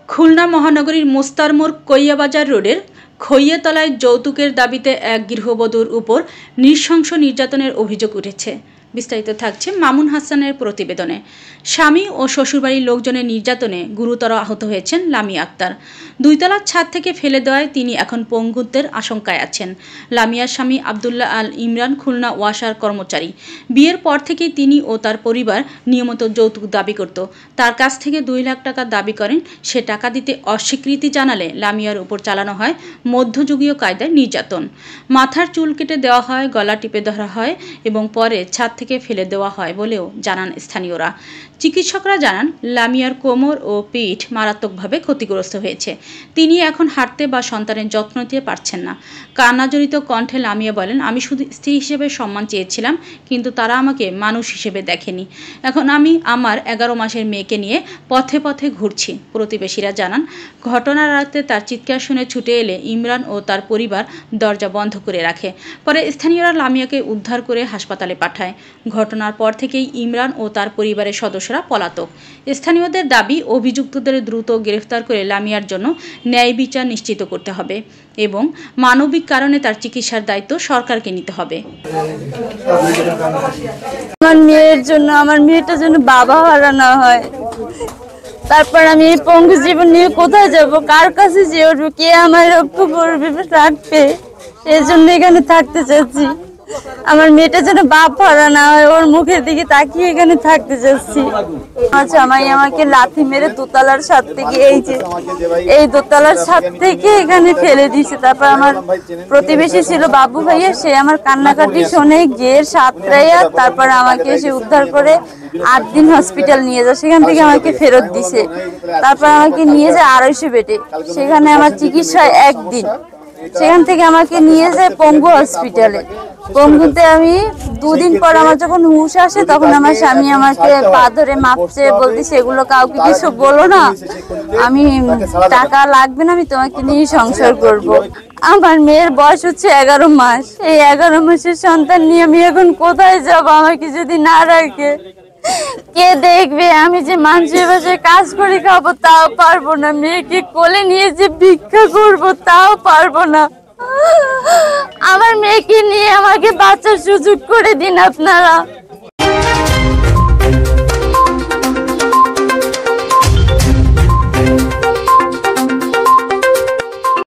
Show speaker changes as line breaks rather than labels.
খুলনা মহানগরীর মোস্তারমোড় কইয়াবাজার রোডের খইয়াতলায় যৌতুকের দাবিতে এক গৃহবধূর উপর নৃশংস নির্যাতনের অভিযোগ উঠেছে। বিস্তারিত থাকছে মামুন হাসানের প্রতিবেদনে। স্বামী ও শ্বশুরবাড়ির লোকজনের নির্যাতনে গুরুতর আহত হয়েছেন লামিয়া আক্তার। দুইতলার ছাদ থেকে ফেলে দেওয়ায় তিনি এখন পঙ্গুত্বের আশঙ্কায় আছেন। লামিয়ার স্বামী আব্দুল্লাহ আল ইমরান খুলনা ওয়াসার কর্মচারী। বিয়ের পর থেকেই তিনি ও তার পরিবার নিয়মিত যৌতুক দাবি করত। তার কাছ থেকে 2 লাখ টাকা দাবি করেন। সে টাকা দিতে অস্বীকৃতি জানালে লামিয়ার উপর চালানো হয় মধ্যযুগীয় কায়দায় নির্যাতন। মাথার চুল কেটে দেওয়া হয়, গলা টিপে ধরা হয় এবং পরে ছাদ থেকে ফেলে দেওয়া হয় বলেও জানান স্থানীয়রা। চিকিৎসকরা জানান লামিয়ার কোমর ও পিঠ মারাত্মকভাবে ক্ষতিগ্রস্ত হয়েছে। তিনি এখন হাঁটতে বা সন্তানের যত্ন নিতে পারছেন না। কান্নাজড়িত কণ্ঠে লামিয়া বলেন, আমি শুধু স্ত্রী হিসেবে সম্মান চেয়েছিলাম, কিন্তু তারা আমাকে মানুষ হিসেবে দেখেনি। এখন আমি আমার 11 মাসের মেয়েকে নিয়ে পথে পথে ঘুরছি। প্রতিবেশীরা জানান, ঘটনার রাতে তার চিৎকার শুনে ছুটে এলে ইমরান ও তার পরিবার দরজা বন্ধ করে রাখে। পরে স্থানীয়রা লামিয়াকে উদ্ধার করে হাসপাতালে পাঠায়। ঘটনার পর থেকেই ইমরান ও তার পরিবারের সদস্যরা পলাতক। স্থানীয়দের দাবি, অভিযুক্তদের দ্রুত গ্রেফতার করে লামিয়ার জন্য ন্যায় বিচার নিশ্চিত করতে হবে এবং মানবিক কারণে তার চিকিৎসার দায়িত্ব সরকারকে নিতে হবে।
আমার মেয়ের জন্য, আমার মেয়েটার জন্য বাবা হারা না হয়, তারপর আমি এই পঙ্গু জীবন নিয়ে কোথায় যাব, কার কাছে যেয়ে উঠবো, কে আমার রক্ষা করবে, রাখবে, সেই জন্য এখানে থাকতে চাচ্ছি। আমার মেয়েটা যেন বাপ হারা না হয়, ওর মুখের দিকে তাকিয়ে এখানে থাকতে চাচ্ছি। আচ্ছা, আমাকে লাথি মেরে দোতলার ছাদ থেকে, এই দোতলার ছাদ থেকে এখানে ফেলে দিয়েছে। তারপর আমার প্রতিবেশী ছিল বাবু ভাইয়া, সে আমার কান্নাকাটি শুনে গিয়ে সাতরাইয়া তারপর আমাকে এসে উদ্ধার করে 8 দিন হসপিটাল নিয়ে যায়। সেখান থেকে আমাকে ফেরত দিছে। তারপর আমাকে নিয়ে যায় 250 বেডে, সেখানে আমার চিকিৎসা 1 দিন। সেখান থেকে আমাকে নিয়ে যায় পঙ্গু হসপিটালে। পঙ্গুতে আমি 2 দিন পর আমার যখন হুঁশ আসে, তখন আমার স্বামী আমাকে পা ধরে মাপছে, বলতেছে এগুলো কাউকে কিছু বলো না, আমি টাকা লাগবে না, আমি তোমাকে নিয়ে সংসার করব। আমার মেয়ের বয়স হচ্ছে 11 মাস। এই 11 মাসের সন্তান নিয়ে আমি এখন কোথায় যাব? আমাকে যদি না রাখে কে দেখবে? আমি যে মানুষের বাসায় কাজ করে খাবো তাও পারবো না, মেয়েকে কোলে নিয়ে যে ভিক্ষা করবো তাও পারবো না। আমার মেয়েকে নিয়ে আমাকে বাঁচার সুযোগ করে দিন আপনারা।